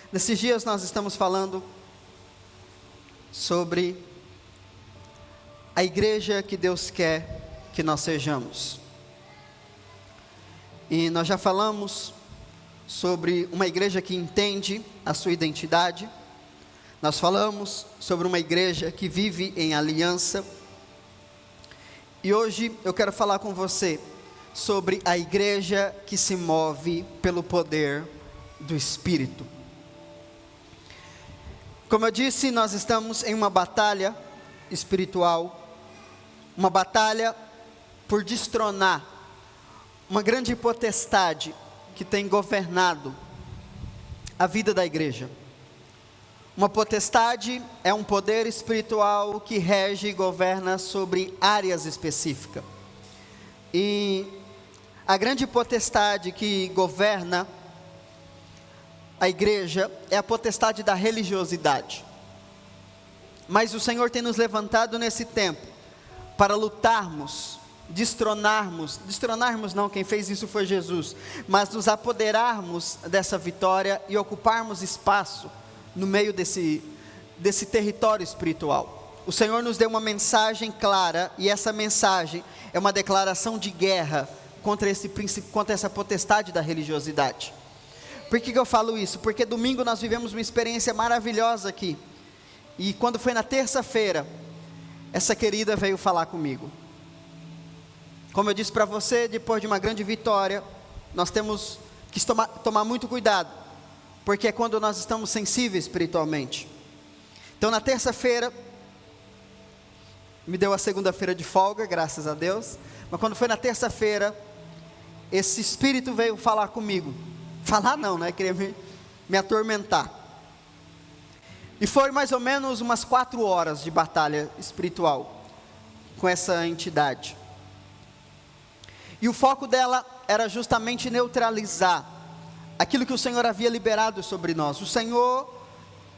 Nesses dias nós estamos falando sobre a igreja que Deus quer que nós sejamos. E nós já falamos sobre uma igreja que entende a sua identidade. Nós falamos sobre uma igreja que vive em aliança. E hoje eu quero falar com você sobre a igreja que se move pelo poder do Espírito. Como eu disse, nós estamos em uma batalha espiritual, uma batalha por destronar uma grande potestade que tem governado a vida da igreja. Uma potestade é um poder espiritual que rege e governa sobre áreas específicas. E a grande potestade que governa a igreja é a potestade da religiosidade. Mas o Senhor tem nos levantado nesse tempo para lutarmos, destronarmos não, quem fez isso foi Jesus, mas nos apoderarmos dessa vitória e ocuparmos espaço no meio desse território espiritual. O Senhor nos deu uma mensagem clara, e essa mensagem é uma declaração de guerra contra essa potestade da religiosidade. Por que eu falo isso? Porque domingo nós vivemos uma experiência maravilhosa aqui, e quando foi na terça-feira, essa querida veio falar comigo. Como eu disse para você, depois de uma grande vitória, nós temos que tomar muito cuidado, porque é quando nós estamos sensíveis espiritualmente. Então na terça-feira, me deu a segunda-feira de folga, graças a Deus, mas quando foi na terça-feira, esse espírito veio falar comigo. Falar não, né? Queria me atormentar. E foi mais ou menos umas 4 horas de batalha espiritual com essa entidade. E o foco dela era justamente neutralizar aquilo que o Senhor havia liberado sobre nós. O Senhor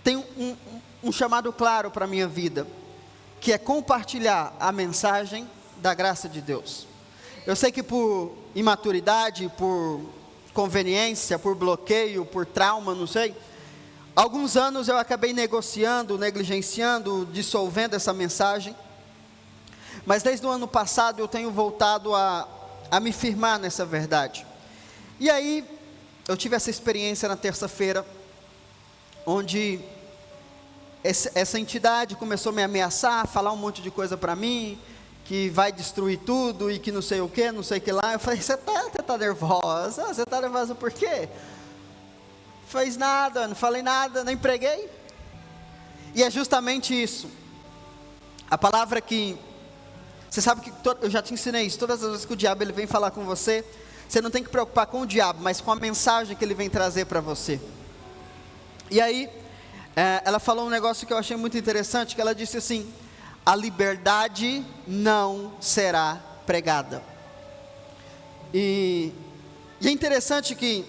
tem um chamado claro para a minha vida, que é compartilhar a mensagem da graça de Deus. Eu sei que por imaturidade, por conveniência, por bloqueio, por trauma, não sei, alguns anos eu acabei negociando, negligenciando, dissolvendo essa mensagem. Mas desde o ano passado eu tenho voltado a me firmar nessa verdade. E aí eu tive essa experiência na terça-feira, onde essa entidade começou a me ameaçar, falar um monte de coisa para mim, que vai destruir tudo e que não sei o que, não sei o que lá. Eu falei, você tá nervosa? Você tá nervosa por quê? Fez nada, não falei nada, nem preguei. E é justamente isso. A palavra que, você sabe que eu já te ensinei isso, todas as vezes que o diabo ele vem falar com você, você não tem que preocupar com o diabo, mas com a mensagem que ele vem trazer para você. E aí, ela falou um negócio que eu achei muito interessante, que ela disse assim: a liberdade não será pregada. E é interessante que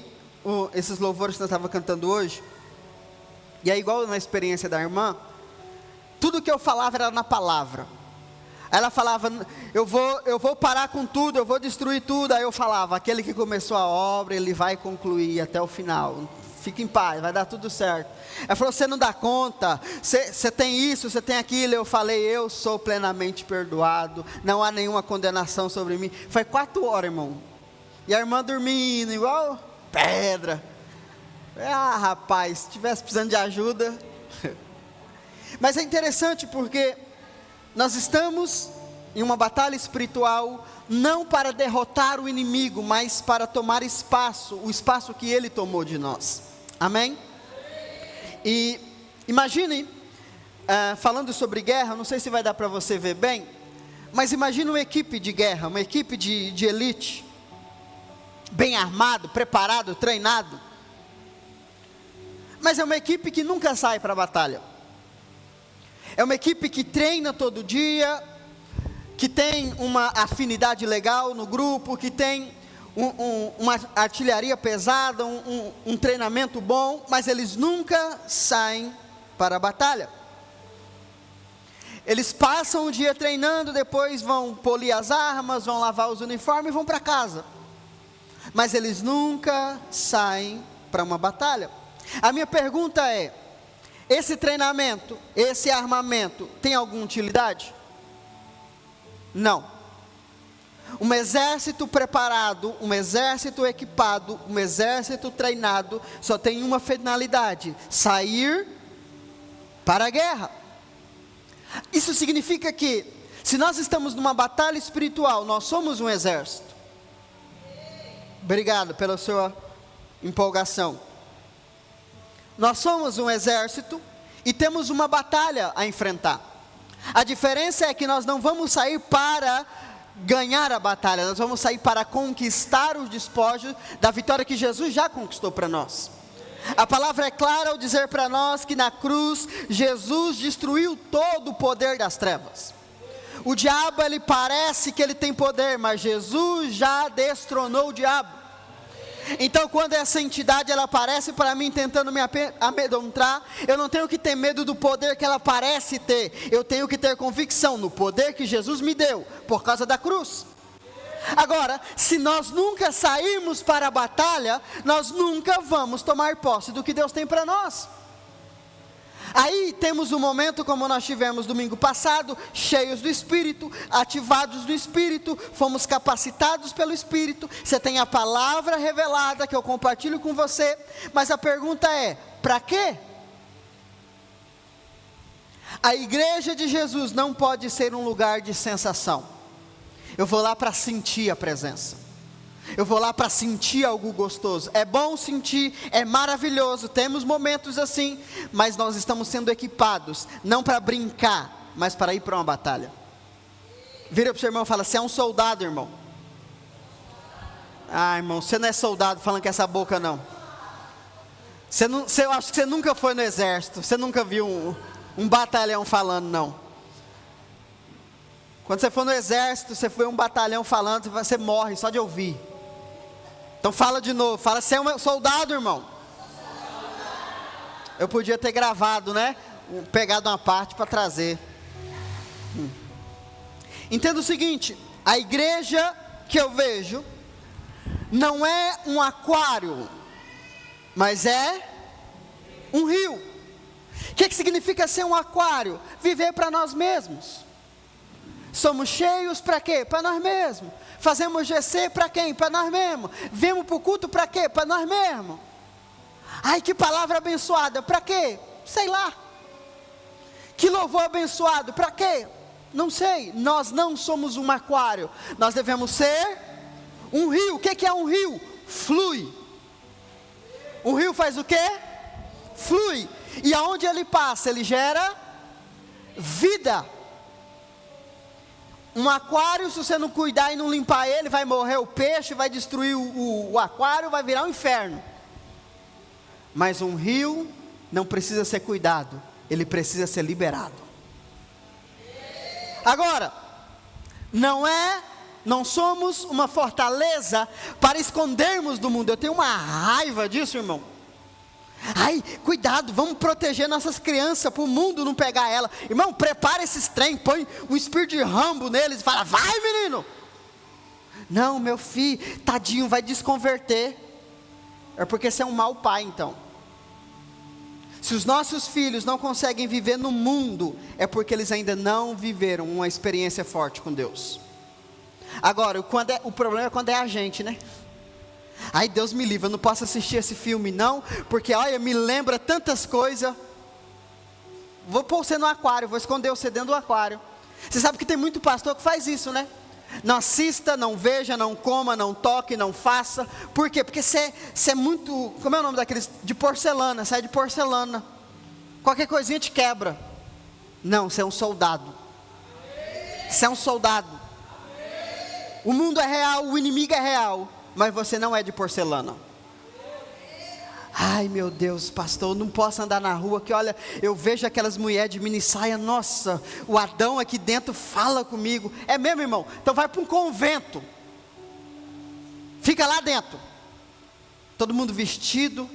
esses louvores que nós estávamos cantando hoje, e é igual na experiência da irmã, tudo que eu falava era na palavra. Ela falava, eu vou parar com tudo, eu vou destruir tudo. Aí eu falava, aquele que começou a obra, ele vai concluir até o final. Fique em paz, vai dar tudo certo. Ela falou, você não dá conta, você tem isso, você tem aquilo. Eu falei, eu sou plenamente perdoado, não há nenhuma condenação sobre mim. Foi 4 horas, irmão. E a irmã dormindo, igual pedra. Rapaz, se tivesse precisando de ajuda. Mas é interessante porque nós estamos em uma batalha espiritual, não para derrotar o inimigo, mas para tomar espaço, o espaço que ele tomou de nós. Amém? E imagine, falando sobre guerra, não sei se vai dar para você ver bem, mas imagine uma equipe de guerra, uma equipe de elite, bem armado, preparado, treinado, mas é uma equipe que nunca sai para a batalha. É uma equipe que treina todo dia, que tem uma afinidade legal no grupo, que tem uma artilharia pesada, um treinamento bom, mas eles nunca saem para a batalha. Eles passam o dia treinando, depois vão polir as armas, vão lavar os uniformes e vão para casa. Mas eles nunca saem para uma batalha. A minha pergunta é: esse treinamento, esse armamento, tem alguma utilidade? Não. Um exército preparado, um exército equipado, um exército treinado, só tem uma finalidade: sair para a guerra. Isso significa que, se nós estamos numa batalha espiritual, nós somos um exército. Obrigado pela sua empolgação. Nós somos um exército e temos uma batalha a enfrentar. A diferença é que nós não vamos sair para ganhar a batalha, nós vamos sair para conquistar os despojos da vitória que Jesus já conquistou para nós. A palavra é clara ao dizer para nós que na cruz, Jesus destruiu todo o poder das trevas. O diabo, ele parece que ele tem poder, mas Jesus já destronou o diabo. Então, quando essa entidade ela aparece para mim tentando me amedrontar, eu não tenho que ter medo do poder que ela parece ter. Eu tenho que ter convicção no poder que Jesus me deu, por causa da cruz. Agora, se nós nunca sairmos para a batalha, nós nunca vamos tomar posse do que Deus tem para nós. Aí temos um momento como nós tivemos domingo passado, cheios do Espírito, ativados do Espírito, fomos capacitados pelo Espírito. Você tem a palavra revelada que eu compartilho com você, mas a pergunta é: para quê? A igreja de Jesus não pode ser um lugar de sensação. Eu vou lá para sentir a presença. Eu vou lá para sentir algo gostoso. É bom sentir, é maravilhoso, temos momentos assim, mas nós estamos sendo equipados, não para brincar, mas para ir para uma batalha. Vira para o seu irmão e fala: você é um soldado, irmão. Ah, irmão, você não é soldado falando com essa boca não. Eu acho que você nunca foi no exército, você nunca viu um batalhão falando não. Quando você for no exército, você foi um batalhão falando, você morre só de ouvir. Então fala de novo, fala: você é um soldado, irmão. Eu podia ter gravado, né? Pegado uma parte para trazer. Entenda o seguinte: a igreja que eu vejo não é um aquário, mas é um rio. O que significa ser um aquário? Viver para nós mesmos. Somos cheios para quê? Para nós mesmos. Fazemos GC para quem? Para nós mesmos. Vemos para o culto para quê? Para nós mesmos. Ai, que palavra abençoada, para quê? Sei lá. Que louvor abençoado, para quê? Não sei. Nós não somos um aquário, nós devemos ser um rio. O que é um rio? Flui. Um rio faz o quê? Flui. E aonde ele passa, ele gera vida. Um aquário, se você não cuidar e não limpar ele, vai morrer o peixe, vai destruir o aquário, vai virar um inferno. Mas um rio não precisa ser cuidado, ele precisa ser liberado. Agora, não somos uma fortaleza para escondermos do mundo. Eu tenho uma raiva disso, irmão. Ai, cuidado, vamos proteger nossas crianças para o mundo não pegar ela. Irmão, prepara esses trem, põe um espírito de Rambo neles e fala: vai, menino. Não, meu filho, tadinho, vai desconverter. É porque você é um mau pai, então. Se os nossos filhos não conseguem viver no mundo, é porque eles ainda não viveram uma experiência forte com Deus. Agora, o problema é quando é a gente, né? Ai, Deus me livre, eu não posso assistir esse filme não, porque olha, me lembra tantas coisas. Vou pôr você no aquário, vou esconder você dentro do aquário. Você sabe que tem muito pastor que faz isso, né? Não assista, não veja, não coma, não toque, não faça. Por quê? Porque você é muito, como é o nome daqueles? De porcelana, sai de porcelana. Qualquer coisinha te quebra. Não, você é um soldado. Você é um soldado. O mundo é real, o inimigo é real, mas você não é de porcelana. Ai, meu Deus, pastor, eu não posso andar na rua que olha, eu vejo aquelas mulheres de mini saia, nossa, o Adão aqui dentro fala comigo. É mesmo, irmão? Então vai para um convento. Fica lá dentro. Todo mundo vestido.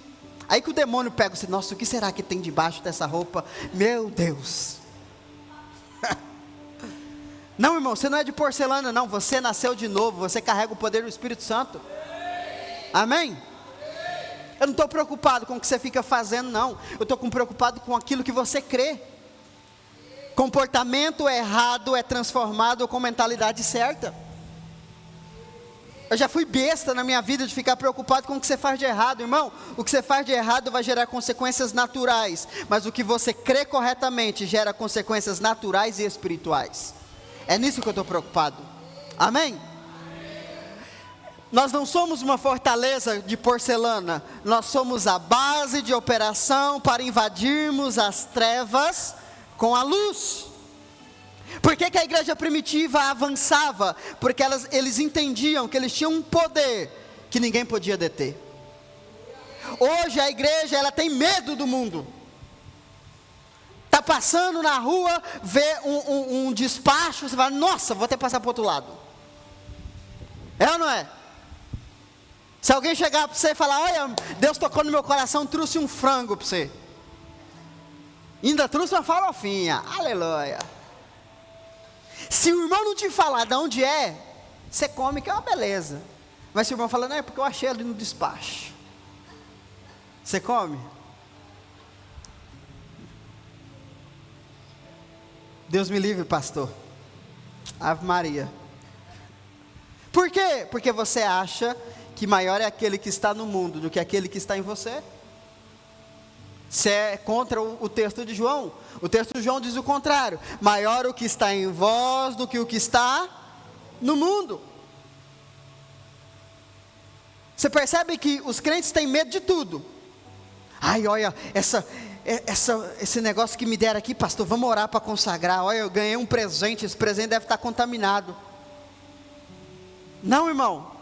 Aí que o demônio pega você, nossa, o que será que tem debaixo dessa roupa? Meu Deus. Não, irmão, você não é de porcelana, não. Você nasceu de novo, você carrega o poder do Espírito Santo. Amém? Eu não estou preocupado com o que você fica fazendo, não. Eu estou preocupado com aquilo que você crê. Comportamento errado é transformado com mentalidade certa. Eu já fui besta na minha vida de ficar preocupado com o que você faz de errado, irmão. O que você faz de errado vai gerar consequências naturais, mas o que você crê corretamente gera consequências naturais e espirituais. É nisso que eu estou preocupado. Amém? Nós não somos uma fortaleza de porcelana, nós somos a base de operação para invadirmos as trevas com a luz. Por que a igreja primitiva avançava? Porque eles entendiam que eles tinham um poder que ninguém podia deter. Hoje a igreja, ela tem medo do mundo. Está passando na rua, vê um despacho, você fala, nossa, vou até passar para o outro lado. É ou não é? Se alguém chegar para você e falar, olha, Deus tocou no meu coração, trouxe um frango para você. Ainda trouxe uma farofinha, aleluia. Se o irmão não te falar de onde é, você come, que é uma beleza. Mas se o irmão falar, não, é porque eu achei ali no despacho. Você come? Deus me livre, pastor. Ave Maria. Por quê? Porque você acha que maior é aquele que está no mundo do que aquele que está em você. Você é contra o texto de João. O texto de João diz o contrário. Maior o que está em vós do que o que está no mundo. Você percebe que os crentes têm medo de tudo. Ai, olha, esse negócio que me deram aqui, pastor, vamos orar para consagrar. Olha, eu ganhei um presente, esse presente deve estar contaminado. Não, irmão.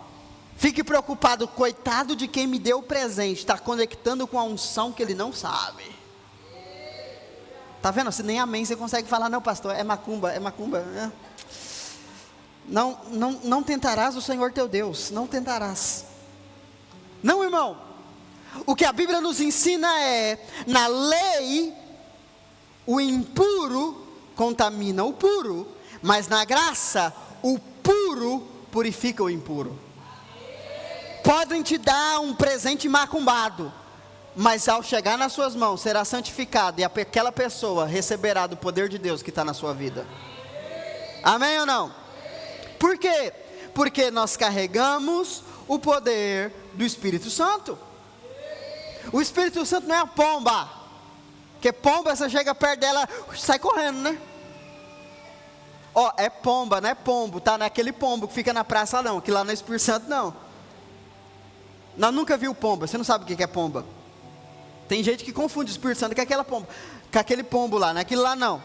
Fique preocupado, coitado de quem me deu o presente, está conectando com a unção que ele não sabe. Está vendo? Se nem amém você consegue falar, não pastor, é macumba. É. Não tentarás o Senhor teu Deus, não tentarás. Não, irmão, o que a Bíblia nos ensina é, na lei, o impuro contamina o puro, mas na graça, o puro purifica o impuro. Podem te dar um presente macumbado, mas ao chegar nas suas mãos, será santificado, e aquela pessoa receberá do poder de Deus que está na sua vida. Amém ou não? Por quê? Porque nós carregamos o poder do Espírito Santo. O Espírito Santo não é a pomba, porque pomba, você chega perto dela, sai correndo, né? Ó, é pomba, não é pombo, tá? Não é aquele pombo que fica na praça não, que lá não é Espírito Santo não. Nós nunca viu pomba, você não sabe o que é pomba. Tem gente que confunde o Espírito Santo com aquela pomba, com aquele pombo lá, não é aquilo lá não.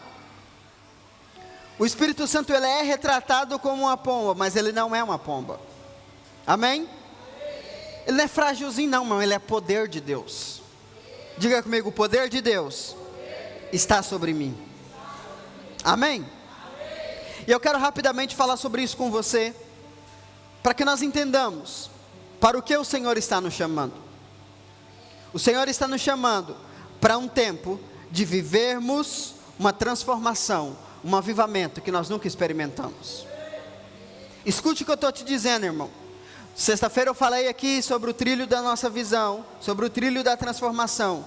O Espírito Santo, ele é retratado como uma pomba, mas ele não é uma pomba. Amém? Ele não é frágilzinho não, irmão, ele é poder de Deus. Diga comigo, o poder de Deus está sobre mim. Amém? E eu quero rapidamente falar sobre isso com você, para que nós entendamos para o que o Senhor está nos chamando. O Senhor está nos chamando para um tempo de vivermos uma transformação, um avivamento que nós nunca experimentamos. Escute o que eu estou te dizendo, irmão. Sexta-feira eu falei aqui sobre o trilho da nossa visão, sobre o trilho da transformação.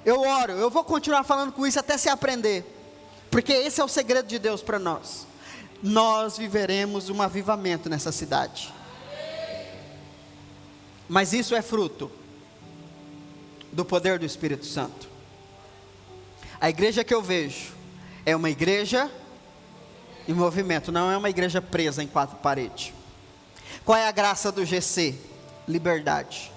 Eu oro, eu vou continuar falando com isso até se aprender, porque esse é o segredo de Deus para nós. Nós viveremos um avivamento nessa cidade. Mas isso é fruto do poder do Espírito Santo. A igreja que eu vejo é uma igreja em movimento, não é uma igreja presa em quatro paredes. Qual é a graça do GC? Liberdade.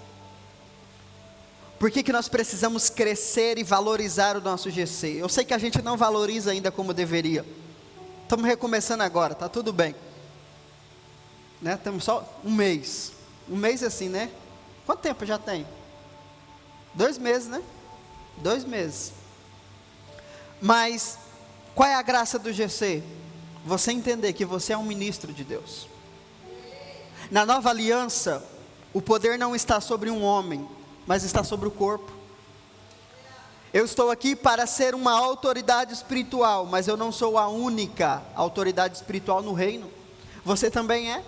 Por que nós precisamos crescer e valorizar o nosso GC? Eu sei que a gente não valoriza ainda como deveria. Estamos recomeçando agora, está tudo bem. Né? Temos só um mês. Um mês assim, né? Quanto tempo já tem? 2 meses, né? 2 meses. Mas, qual é a graça do GC? Você entender que você é um ministro de Deus. Na nova aliança, o poder não está sobre um homem, mas está sobre o corpo. Eu estou aqui para ser uma autoridade espiritual, mas eu não sou a única autoridade espiritual no reino. Você também é.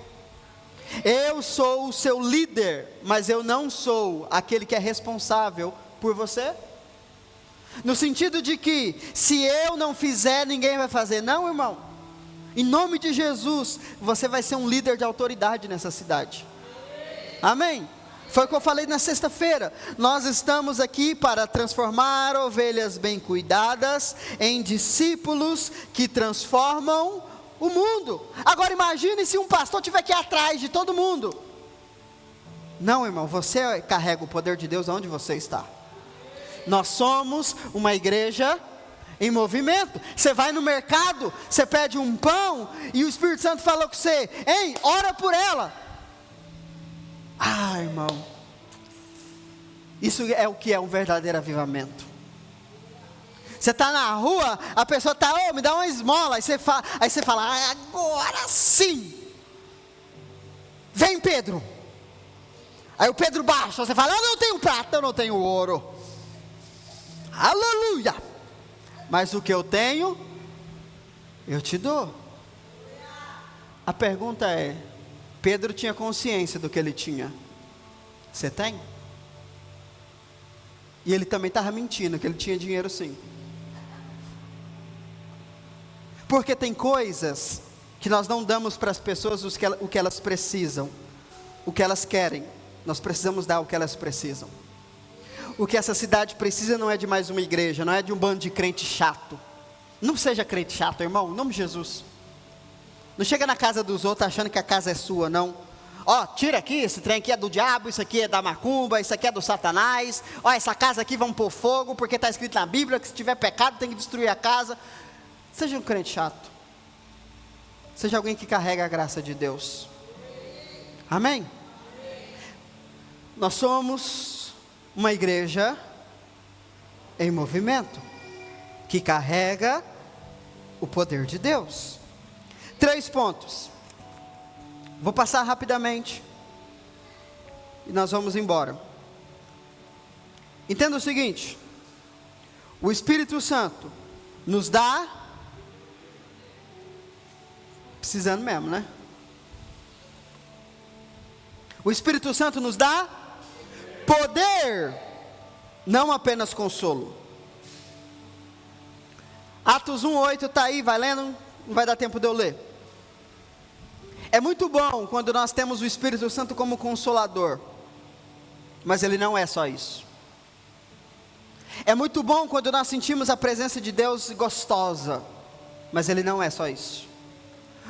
Eu sou o seu líder, mas eu não sou aquele que é responsável por você. No sentido de que, se eu não fizer, ninguém vai fazer. Não, irmão. Em nome de Jesus, você vai ser um líder de autoridade nessa cidade. Amém? Foi o que eu falei na sexta-feira. Nós estamos aqui para transformar ovelhas bem cuidadas em discípulos que transformam o mundo. Agora imagine se um pastor tiver que ir atrás de todo mundo. Não, irmão, você carrega o poder de Deus onde você está. Nós somos uma igreja em movimento. Você vai no mercado, você pede um pão e o Espírito Santo falou com você: ei, ora por ela. Ah, irmão, isso é o que é um verdadeiro avivamento. Você está na rua, a pessoa está: oh, me dá uma esmola. Aí você fala: ah, agora sim. Vem, Pedro. Aí o Pedro baixa, você fala: eu não tenho prata, eu não tenho ouro. Aleluia. Mas o que eu tenho, eu te dou. A pergunta é: Pedro tinha consciência do que ele tinha? Você tem? E ele também estava mentindo, que ele tinha dinheiro sim. Porque tem coisas que nós não damos para as pessoas o que elas precisam, o que elas querem. Nós precisamos dar o que elas precisam. O que essa cidade precisa não é de mais uma igreja, não é de um bando de crente chato. Não seja crente chato, irmão, em nome de Jesus. Não chega na casa dos outros achando que a casa é sua, não. Ó, tira aqui, esse trem aqui é do diabo, isso aqui é da macumba, isso aqui é do Satanás. Ó, essa casa aqui vamos pôr fogo, porque está escrito na Bíblia que se tiver pecado tem que destruir a casa. Seja um crente chato. Seja alguém que carrega a graça de Deus. Amém? Nós somos uma igreja em movimento, que carrega o poder de Deus. 3 pontos. Vou passar rapidamente e nós vamos embora. Entenda o seguinte: o Espírito Santo nos dá, precisando mesmo, né? O Espírito Santo nos dá poder, não apenas consolo. Atos 1:8 está aí, vai lendo, não vai dar tempo de eu ler. É muito bom quando nós temos o Espírito Santo como consolador, mas ele não é só isso. É muito bom quando nós sentimos a presença de Deus gostosa, mas ele não é só isso.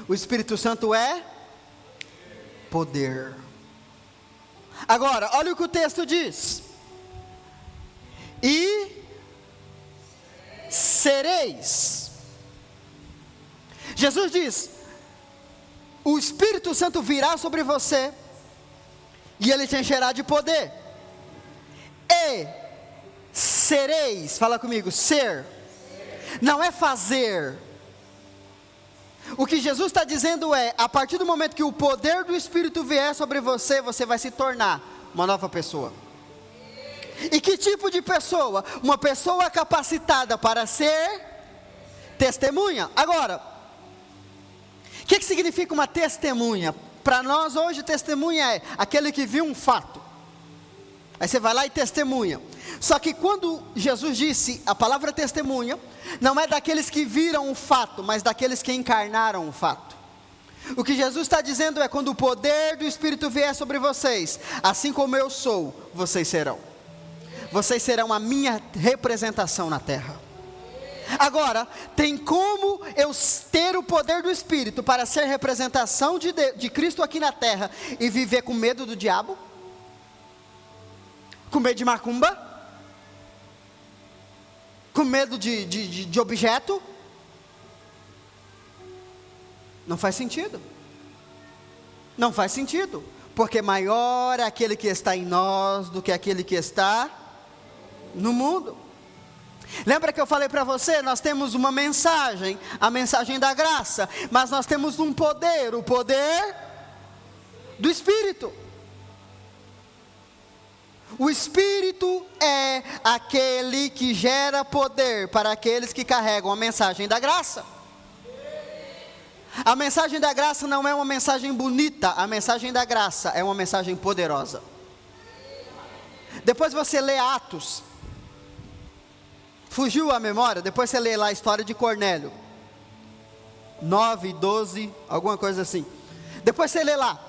O Espírito Santo é poder. Agora, olha o que o texto diz: e sereis. Jesus diz: o Espírito Santo virá sobre você, e ele te encherá de poder, e sereis. Fala comigo: ser. Não é fazer. O que Jesus está dizendo é: a partir do momento que o poder do Espírito vier sobre você, você vai se tornar uma nova pessoa. E que tipo de pessoa? Uma pessoa capacitada para ser testemunha. Agora, o que significa uma testemunha? Para nós hoje, testemunha é aquele que viu um fato. Aí você vai lá e testemunha. Só que quando Jesus disse a palavra testemunha, não é daqueles que viram o fato, mas daqueles que encarnaram o fato. O que Jesus está dizendo é: quando o poder do Espírito vier sobre vocês, assim como eu sou, vocês serão. Vocês serão a minha representação na terra. Agora, tem como eu ter o poder do Espírito para ser representação de Cristo aqui na terra e viver com medo do diabo? Com medo de macumba? Com medo de objeto? Não faz sentido. Não faz sentido. Porque maior é aquele que está em nós do que aquele que está no mundo. Lembra que eu falei para você? Nós temos uma mensagem, a mensagem da graça, mas nós temos um poder, o poder do Espírito. O Espírito é aquele que gera poder para aqueles que carregam a mensagem da graça. A mensagem da graça não é uma mensagem bonita, a mensagem da graça é uma mensagem poderosa. Depois você lê Atos, fugiu a memória, depois você lê lá a história de Cornélio, 9, 12, alguma coisa assim. Depois você lê lá,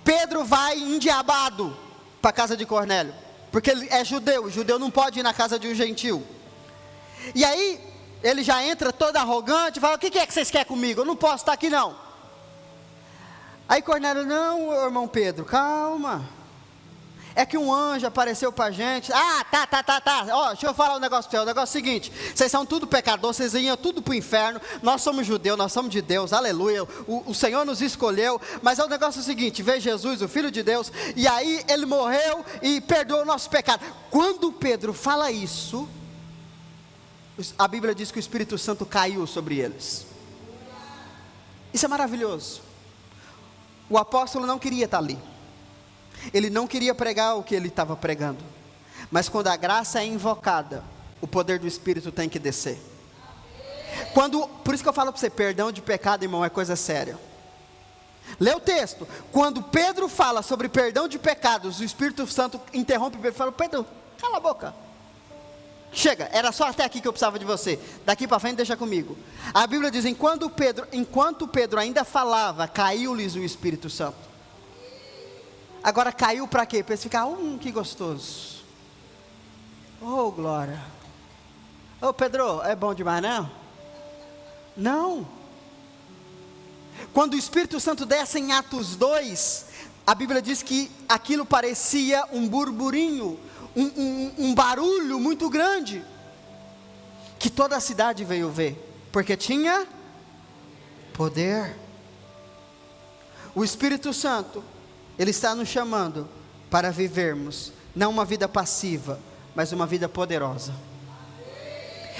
Pedro vai endiabado para a casa de Cornélio, porque ele é judeu, o judeu não pode ir na casa de um gentil. E aí, ele já entra todo arrogante, fala, o que é que vocês querem comigo? Eu não posso estar aqui não. Aí Cornélio, não, irmão Pedro, calma. É que um anjo apareceu para a gente. Ah, tá. Ó, deixa eu falar um negócio para você. O negócio é o seguinte: vocês são tudo pecadores, vocês iam tudo para o inferno. Nós somos judeus, nós somos de Deus, aleluia. O Senhor nos escolheu. Mas o negócio é o seguinte: veio Jesus, o Filho de Deus, e aí ele morreu e perdoou o nosso pecado. Quando Pedro fala isso, a Bíblia diz que o Espírito Santo caiu sobre eles. Isso é maravilhoso. O apóstolo não queria estar ali. Ele não queria pregar o que ele estava pregando. Mas quando a graça é invocada, o poder do Espírito tem que descer. Por isso que eu falo para você, perdão de pecado, irmão, é coisa séria. Lê o texto. Quando Pedro fala sobre perdão de pecados, o Espírito Santo interrompe Pedro e fala, Pedro, cala a boca. Chega, era só até aqui que eu precisava de você. Daqui para frente deixa comigo. A Bíblia diz, enquanto Pedro ainda falava, caiu-lhes o Espírito Santo. Agora caiu para quê? Para eles ficarem, que gostoso. Oh, glória. Oh, Pedro, é bom demais, não? Não. Quando o Espírito Santo desce em Atos 2, a Bíblia diz que aquilo parecia um burburinho, um barulho muito grande, que toda a cidade veio ver, porque tinha poder. O Espírito Santo, Ele está nos chamando para vivermos, não uma vida passiva, mas uma vida poderosa.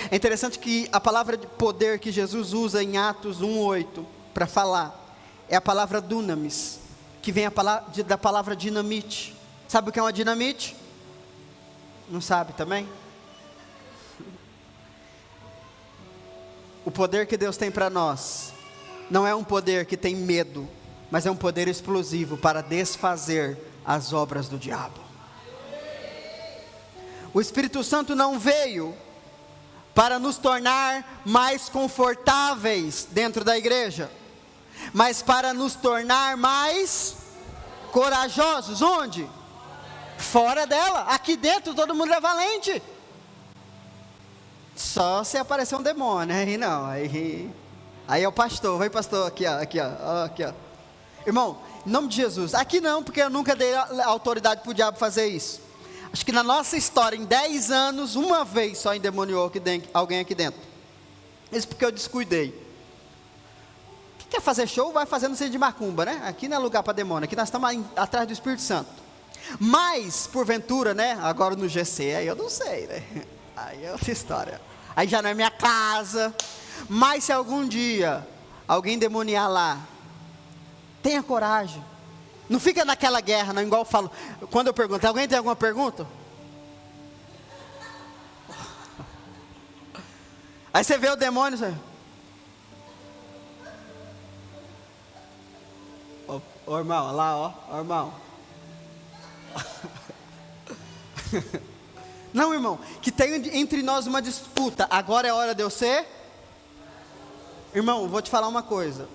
É interessante que a palavra de poder que Jesus usa em Atos 1:8 para falar, é a palavra dunamis, que vem da palavra dinamite. Sabe o que é uma dinamite? Não sabe também? O poder que Deus tem para nós, não é um poder que tem medo, mas é um poder explosivo para desfazer as obras do diabo. O Espírito Santo não veio para nos tornar mais confortáveis dentro da igreja, mas para nos tornar mais corajosos. Onde? Fora dela. Aqui dentro todo mundo é valente. Só se aparecer um demônio, aí não, aí é o pastor. Vai pastor, aqui ó. Irmão, em nome de Jesus, aqui não, porque eu nunca dei autoridade para o diabo fazer isso. Acho que na nossa história, em 10 anos, uma vez só endemoniou alguém aqui dentro. Isso porque eu descuidei. Quem quer fazer show, vai fazer no centro de macumba, né? Aqui não é lugar para demônio, aqui nós estamos atrás do Espírito Santo. Mas, porventura, né? Agora no GC, aí eu não sei, né? Aí é outra história. Aí já não é minha casa. Mas se algum dia alguém demoniar lá, tenha coragem. Não fica naquela guerra, não, igual eu falo. Quando eu pergunto, alguém tem alguma pergunta? Aí você vê o demônio, você... Ô irmão, olha lá, ó irmão. Não, irmão, que tem entre nós uma disputa. Agora é hora de eu ser. Irmão, vou te falar uma coisa.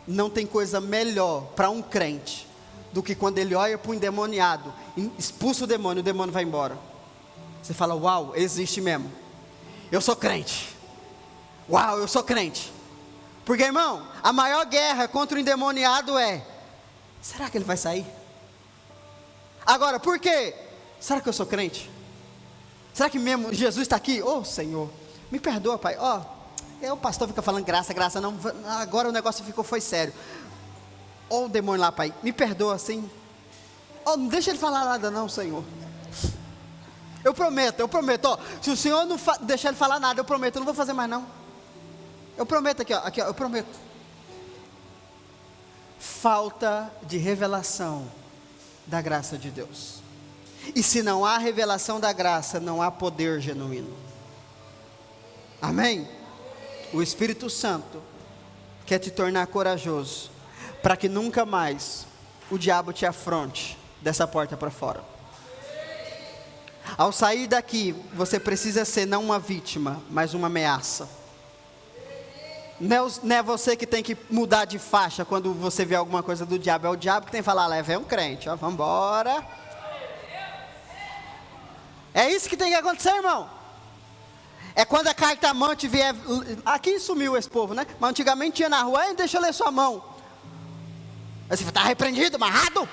Não tem coisa melhor para um crente do que quando ele olha para um endemoniado, expulsa o demônio vai embora. Você fala, uau, existe mesmo. Eu sou crente. Uau, eu sou crente. Porque, irmão, a maior guerra contra o endemoniado é: será que ele vai sair? Agora, por quê? Será que eu sou crente? Será que mesmo Jesus está aqui? Oh, Senhor, me perdoa, Pai. O pastor fica falando graça, não. Agora o negócio foi sério. O demônio lá, Pai, me perdoa assim. Não deixa ele falar nada não, Senhor. Eu prometo. Se o Senhor não deixar ele falar nada, eu prometo, eu não vou fazer mais não. Eu prometo aqui, ó, eu prometo. Falta de revelação da graça de Deus. E se não há revelação da graça, não há poder genuíno. Amém? O Espírito Santo quer te tornar corajoso, para que nunca mais o diabo te afronte dessa porta para fora. Ao sair daqui, você precisa ser não uma vítima, mas uma ameaça. Não é você que tem que mudar de faixa quando você vê alguma coisa do diabo. É o diabo que tem que falar, leva, é um crente, ó, vamos embora. É isso que tem que acontecer, irmão. É quando a cartomante vier. Aqui sumiu esse povo, né? Mas antigamente tinha na rua, deixa eu ler sua mão. Aí você fala, está repreendido, amarrado?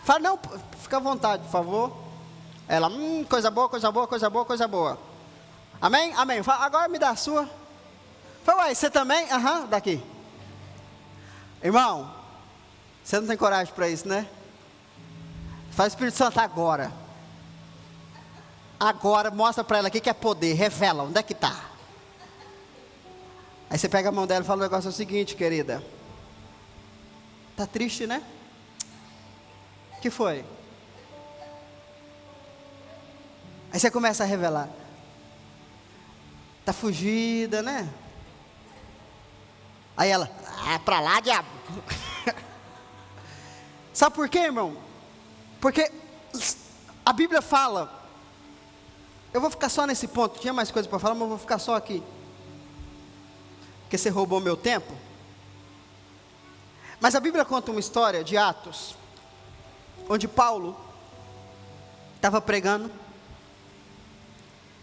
Fala, não, fica à vontade, por favor. Ela, coisa boa, coisa boa, coisa boa, coisa boa. Amém? Amém. Fala, agora me dá a sua. Fala, uai, você também? Aham, daqui. Irmão, você não tem coragem para isso, né? Faz o Espírito Santo agora. Agora, mostra para ela o que é poder, revela, onde é que está. Aí você pega a mão dela e fala, o negócio é o seguinte, querida. Tá triste, né? O que foi? Aí você começa a revelar. Tá fugida, né? Aí ela, pra lá, diabo. Sabe por quê, irmão? Porque a Bíblia fala. Eu vou ficar só nesse ponto. Tinha mais coisa para falar, mas eu vou ficar só aqui. Porque você roubou meu tempo. Mas a Bíblia conta uma história de Atos, onde Paulo estava pregando.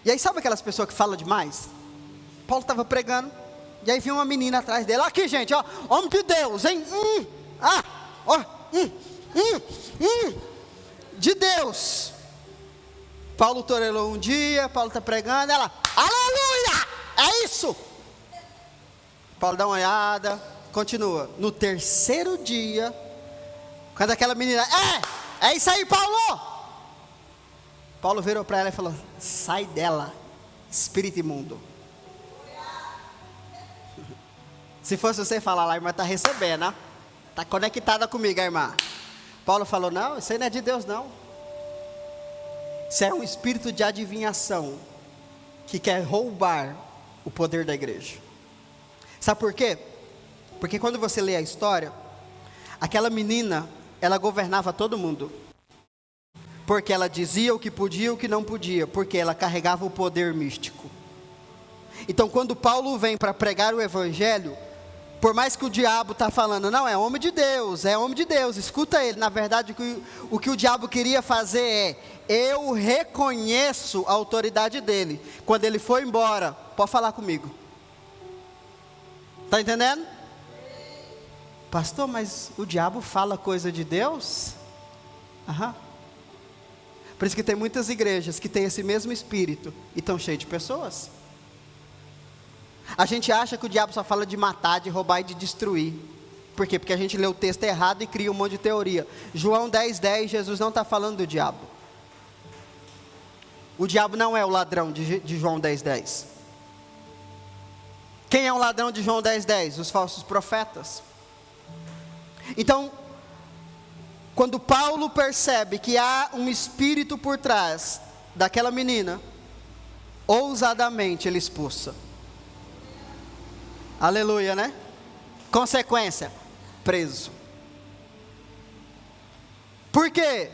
E aí sabe aquelas pessoas que falam demais? Paulo estava pregando. E aí vinha uma menina atrás dele. Aqui, gente, ó, homem de Deus, hein? De Deus. Paulo torelou um dia, Paulo está pregando, ela, aleluia, é isso. Paulo dá uma olhada, continua. No terceiro dia, quando aquela menina, é isso aí, Paulo. Paulo virou para ela e falou, sai dela, espírito imundo. Se fosse você falar lá, a irmã está recebendo, né? Está conectada comigo, a irmã. Paulo falou, não, isso aí não é de Deus não. Isso é um espírito de adivinhação, que quer roubar o poder da igreja. Sabe por quê? Porque quando você lê a história, aquela menina, ela governava todo mundo. Porque ela dizia o que podia e o que não podia, porque ela carregava o poder místico. Então quando Paulo vem para pregar o evangelho, por mais que o diabo está falando, não, é homem de Deus, escuta ele. Na verdade o que o diabo queria fazer eu reconheço a autoridade dele. Quando ele foi embora, pode falar comigo. Está entendendo? Pastor, mas o diabo fala coisa de Deus? Aham. Por isso que tem muitas igrejas que têm esse mesmo espírito e estão cheias de pessoas. A gente acha que o diabo só fala de matar, de roubar e de destruir. Por quê? Porque a gente lê o texto errado e cria um monte de teoria. João 10:10, Jesus não está falando do diabo. O diabo não é o ladrão de João 10:10. Quem é o ladrão de João 10:10? Os falsos profetas. Então, quando Paulo percebe que há um espírito por trás daquela menina, ousadamente ele expulsa. Aleluia, né? Consequência, preso. Por quê?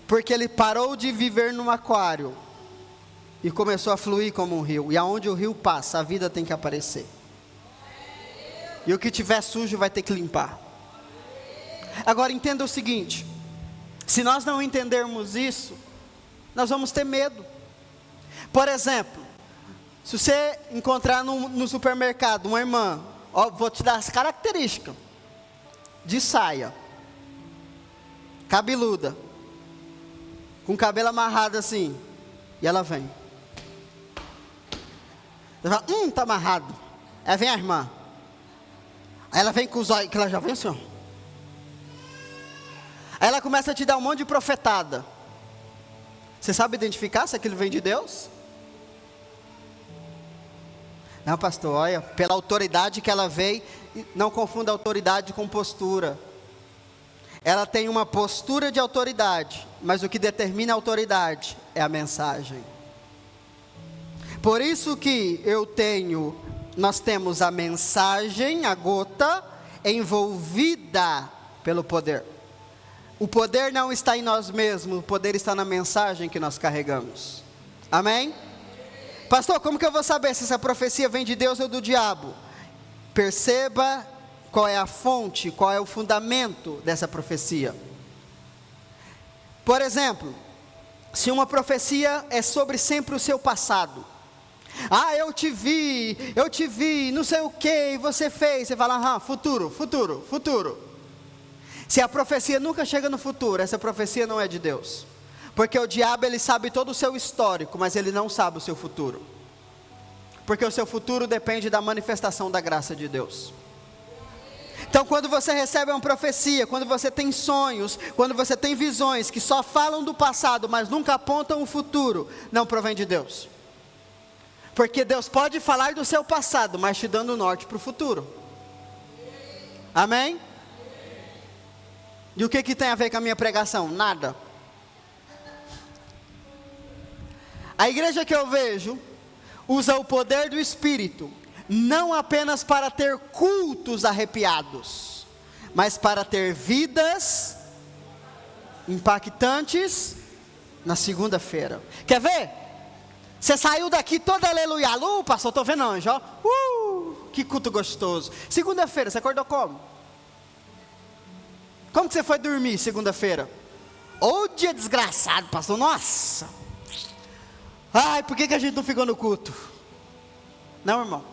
Porque ele parou de viver num aquário e começou a fluir como um rio. E aonde o rio passa, a vida tem que aparecer. E o que tiver sujo vai ter que limpar. Agora entenda o seguinte: se nós não entendermos isso, nós vamos ter medo. Por exemplo, se você encontrar no supermercado uma irmã, ó, vou te dar as características: de saia, cabeluda, com o cabelo amarrado assim, e ela vem. Você fala, tá amarrado. Aí vem a irmã. Aí ela vem com os olhos, que ela já vem assim, ó. Aí ela começa a te dar um monte de profetada. Você sabe identificar se aquilo vem de Deus? Não, pastor, olha, pela autoridade que ela veio, não confunda autoridade com postura. Ela tem uma postura de autoridade, mas o que determina a autoridade é a mensagem. Por isso que eu tenho nós temos a mensagem, a gota, envolvida pelo poder. O poder não está em nós mesmos, o poder está na mensagem que nós carregamos. Amém? Pastor, como que eu vou saber se essa profecia vem de Deus ou do diabo? Perceba qual é a fonte, qual é o fundamento dessa profecia. Por exemplo, se uma profecia é sobre sempre o seu passado. Ah, eu te vi, não sei o que você fez. Você fala, futuro. Se a profecia nunca chega no futuro, essa profecia não é de Deus. Porque o diabo, ele sabe todo o seu histórico, mas ele não sabe o seu futuro. Porque o seu futuro depende da manifestação da graça de Deus. Então, quando você recebe uma profecia, quando você tem sonhos, quando você tem visões que só falam do passado, mas nunca apontam o futuro, não provém de Deus. Porque Deus pode falar do seu passado, mas te dando o norte para o futuro. Amém? E o que tem a ver com a minha pregação? Nada. A igreja que eu vejo usa o poder do Espírito, não apenas para ter cultos arrepiados, mas para ter vidas impactantes na segunda-feira. Quer ver? Você saiu daqui todo aleluia, pastor, estou vendo anjo, ó. Que culto gostoso. Segunda-feira, você acordou como? Como que você foi dormir segunda-feira? Ô dia desgraçado, pastor, nossa. Ai, por que a gente não ficou no culto? Não, irmão.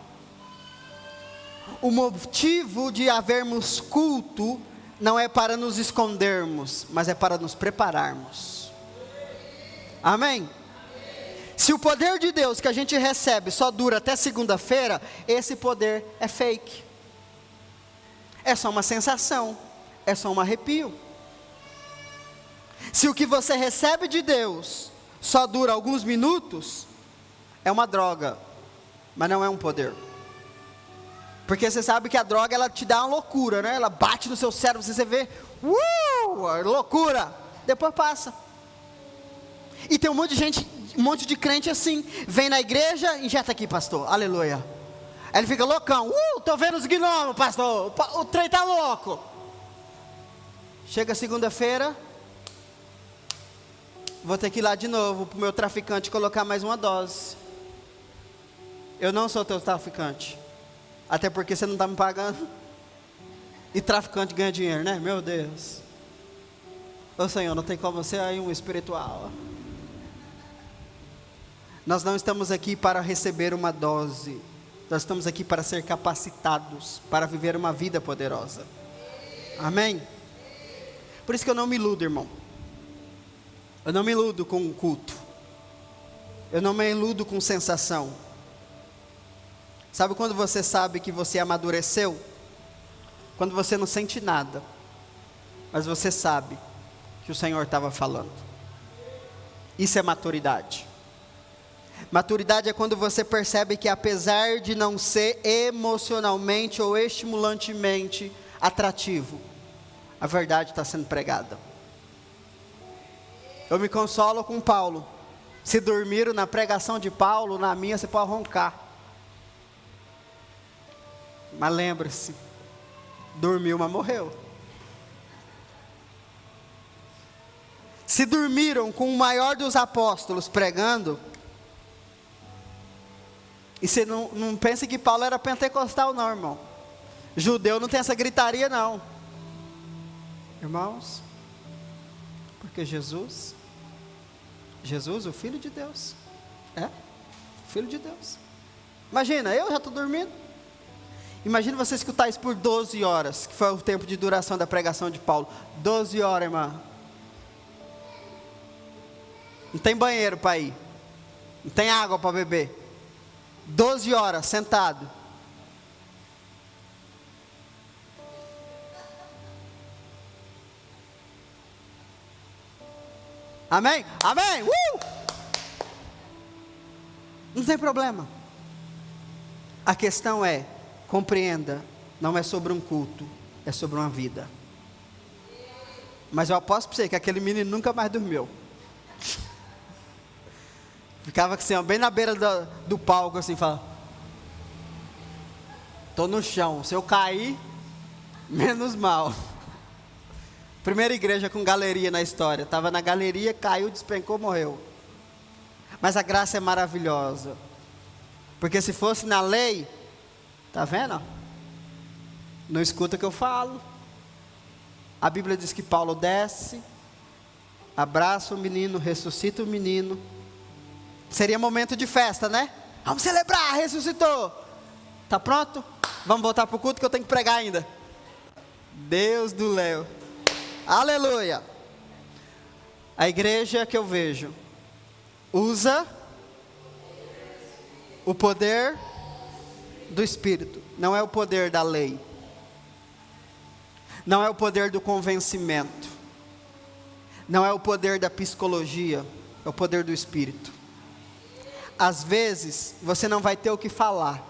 O motivo de havermos culto não é para nos escondermos, mas é para nos prepararmos. Amém? Se o poder de Deus que a gente recebe só dura até segunda-feira, esse poder é fake. É só uma sensação, é só um arrepio. Se o que você recebe de Deus só dura alguns minutos, é uma droga, mas não é um poder. Porque você sabe que a droga, ela te dá uma loucura, né? Ela bate no seu cérebro, você vê, loucura, depois passa. E tem um monte de gente, um monte de crente assim, vem na igreja, injeta aqui, pastor, aleluia. Aí ele fica loucão, tô vendo os gnomos, pastor, o trem tá louco. Chega segunda-feira, vou ter que ir lá de novo, para o meu traficante colocar mais uma dose. Eu não sou teu traficante, até porque você não está me pagando, e traficante ganha dinheiro, né? Meu Deus. Ô Senhor, não tem como você aí um espiritual. Nós não estamos aqui para receber uma dose, nós estamos aqui para ser capacitados, para viver uma vida poderosa. Amém? Por isso que eu não me iludo, irmão. Eu não me iludo com o culto. Eu não me iludo com sensação. Sabe quando você sabe que você amadureceu? Quando você não sente nada, mas você sabe que o Senhor estava falando. Isso é maturidade. Maturidade é quando você percebe que apesar de não ser emocionalmente ou estimulantemente atrativo, a verdade está sendo pregada. Eu me consolo com Paulo. Se dormiram na pregação de Paulo, na minha você pode roncar. Mas lembre-se, dormiu, mas morreu. Se dormiram com o maior dos apóstolos pregando, e você não pense que Paulo era pentecostal não, irmão. Judeu não tem essa gritaria não. Irmãos, porque Jesus, o Filho de Deus, Filho de Deus. Imagina, eu já estou dormindo. Imagina você escutar isso por 12 horas, que foi o tempo de duração da pregação de Paulo. 12 horas, irmão. Não tem banheiro para ir, não tem água para beber. 12 horas sentado. Amém? Amém? Não tem problema. A questão é, compreenda, não é sobre um culto, é sobre uma vida. Mas eu aposto para você que aquele menino nunca mais dormiu. Ficava assim, ó, bem na beira do palco, assim, falando. Estou no chão. Se eu cair, menos mal. Primeira igreja com galeria na história. Estava na galeria, caiu, despencou, morreu. Mas a graça é maravilhosa. Porque se fosse na lei, tá vendo? Não escuta o que eu falo. A Bíblia diz que Paulo desce, abraça o menino, ressuscita o menino. Seria momento de festa, né? Vamos celebrar, ressuscitou. Tá pronto? Vamos voltar para o culto que eu tenho que pregar ainda. Deus do Léo. Aleluia. A igreja que eu vejo usa o poder do Espírito. Não é o poder da lei. Não é o poder do convencimento. Não é o poder da psicologia. É o poder do Espírito. Às vezes você não vai ter o que falar,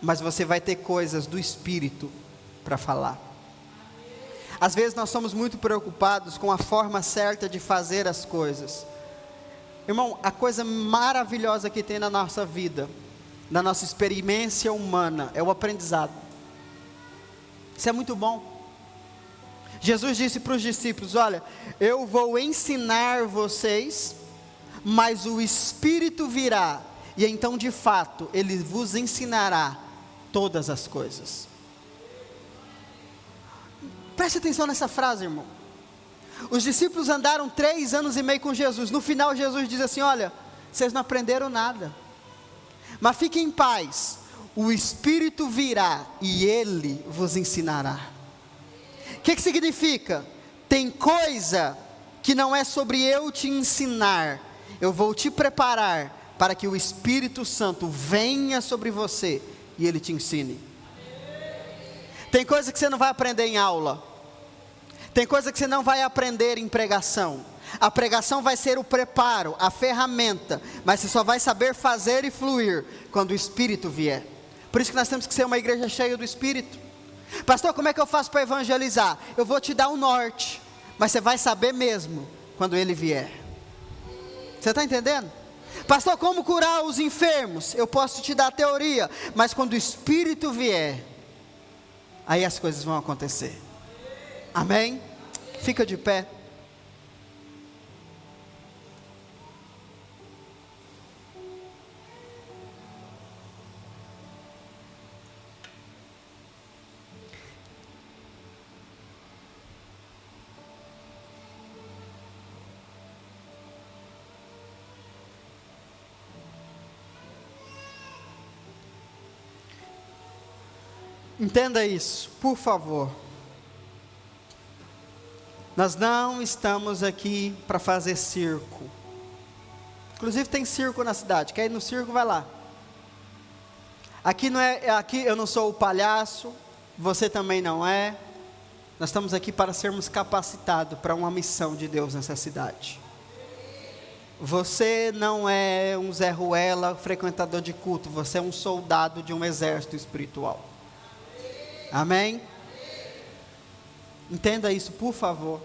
mas você vai ter coisas do Espírito para falar. Às vezes nós somos muito preocupados com a forma certa de fazer as coisas. Irmão, a coisa maravilhosa que tem na nossa vida, na nossa experiência humana, é o aprendizado. Isso é muito bom. Jesus disse para os discípulos: olha, eu vou ensinar vocês, mas o Espírito virá, e então de fato Ele vos ensinará todas as coisas. Preste atenção nessa frase, irmão. Os discípulos andaram 3 anos e meio com Jesus. No final Jesus diz assim: olha, vocês não aprenderam nada, mas fiquem em paz, o Espírito virá e Ele vos ensinará. O que significa? Tem coisa que não é sobre eu te ensinar, eu vou te preparar para que o Espírito Santo venha sobre você e Ele te ensine. Tem coisa que você não vai aprender em aula. Tem coisa que você não vai aprender em pregação. A pregação vai ser o preparo, a ferramenta, mas você só vai saber fazer e fluir quando o Espírito vier. Por isso que nós temos que ser uma igreja cheia do Espírito. Pastor, como é que eu faço para evangelizar? Eu vou te dar um norte, mas você vai saber mesmo quando ele vier. Você está entendendo? Pastor, como curar os enfermos? Eu posso te dar a teoria, mas quando o Espírito vier, aí as coisas vão acontecer. Amém? Fica de pé. Entenda isso, por favor. Nós não estamos aqui para fazer circo. Inclusive tem circo na cidade. Quer ir no circo, vai lá. Aqui eu não sou o palhaço, você também não é. Nós estamos aqui para sermos capacitados para uma missão de Deus nessa cidade. Você não é um Zé Ruela, frequentador de culto. Você é um soldado de um exército espiritual. Amém? Entenda isso, por favor.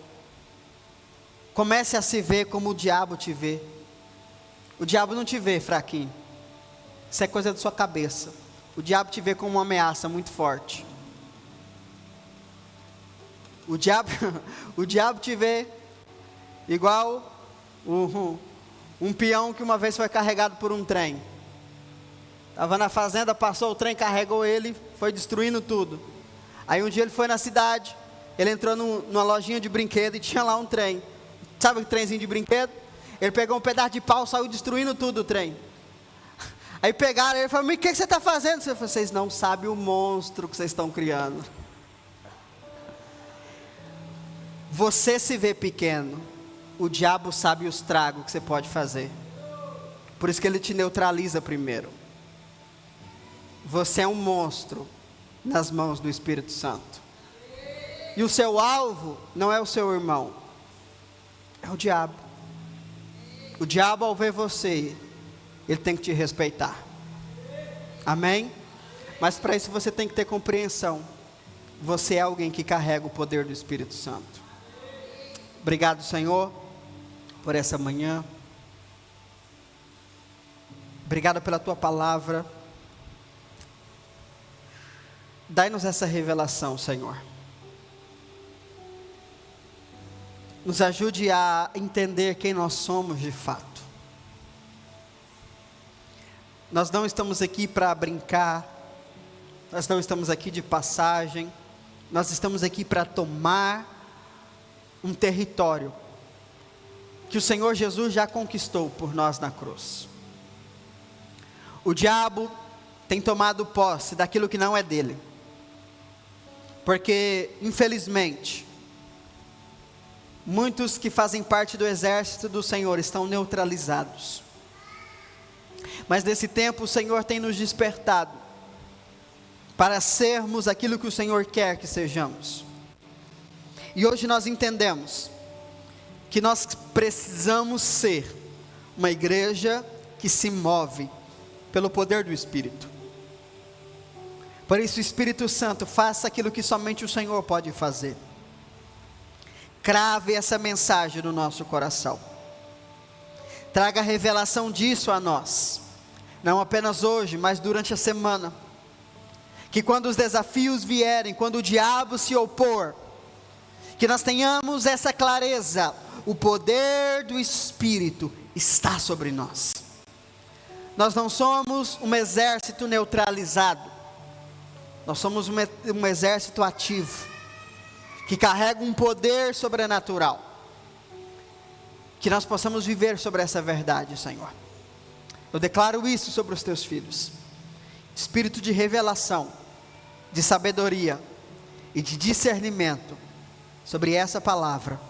Comece a se ver como o diabo te vê. O diabo não te vê fraquinho. Isso é coisa da sua cabeça. O diabo te vê como uma ameaça muito forte. O diabo te vê igual um peão que uma vez foi carregado por um trem. Estava na fazenda, passou o trem, carregou ele, foi destruindo tudo. Aí um dia ele foi na cidade, ele entrou numa lojinha de brinquedo e tinha lá um trem. Sabe o trenzinho de brinquedo? Ele pegou um pedaço de pau, saiu destruindo tudo o trem. Aí pegaram ele e falaram: mas o que você está fazendo? Vocês não sabem o monstro que vocês estão criando. Você se vê pequeno, o diabo sabe os tragos que você pode fazer. Por isso que ele te neutraliza primeiro. Você é um monstro nas mãos do Espírito Santo. E o seu alvo não é o seu irmão, é o diabo. O diabo, ao ver você, ele tem que te respeitar. Amém? Mas para isso você tem que ter compreensão. Você é alguém que carrega o poder do Espírito Santo. Obrigado, Senhor, por essa manhã. Obrigado pela tua palavra. Dai-nos essa revelação, Senhor. Nos ajude a entender quem nós somos de fato. Nós não estamos aqui para brincar, nós não estamos aqui de passagem, nós estamos aqui para tomar um território que o Senhor Jesus já conquistou por nós na cruz. O diabo tem tomado posse daquilo que não é dele, porque infelizmente muitos que fazem parte do exército do Senhor estão neutralizados. Mas nesse tempo o Senhor tem nos despertado para sermos aquilo que o Senhor quer que sejamos. E hoje nós entendemos que nós precisamos ser uma igreja que se move pelo poder do Espírito. Por isso, o Espírito Santo, faça aquilo que somente o Senhor pode fazer. Crave essa mensagem no nosso coração. Traga a revelação disso a nós. Não apenas hoje, mas durante a semana. Que quando os desafios vierem, quando o diabo se opor, que nós tenhamos essa clareza. O poder do Espírito está sobre nós. Nós não somos um exército neutralizado. Nós somos um exército ativo, que carrega um poder sobrenatural. Que nós possamos viver sobre essa verdade, Senhor. Eu declaro isso sobre os teus filhos. Espírito de revelação, de sabedoria e de discernimento sobre essa palavra,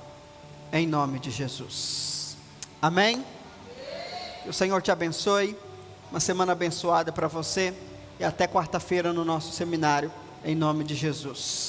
em nome de Jesus. Amém? Que o Senhor te abençoe. Uma semana abençoada para você. E até quarta-feira no nosso seminário, em nome de Jesus.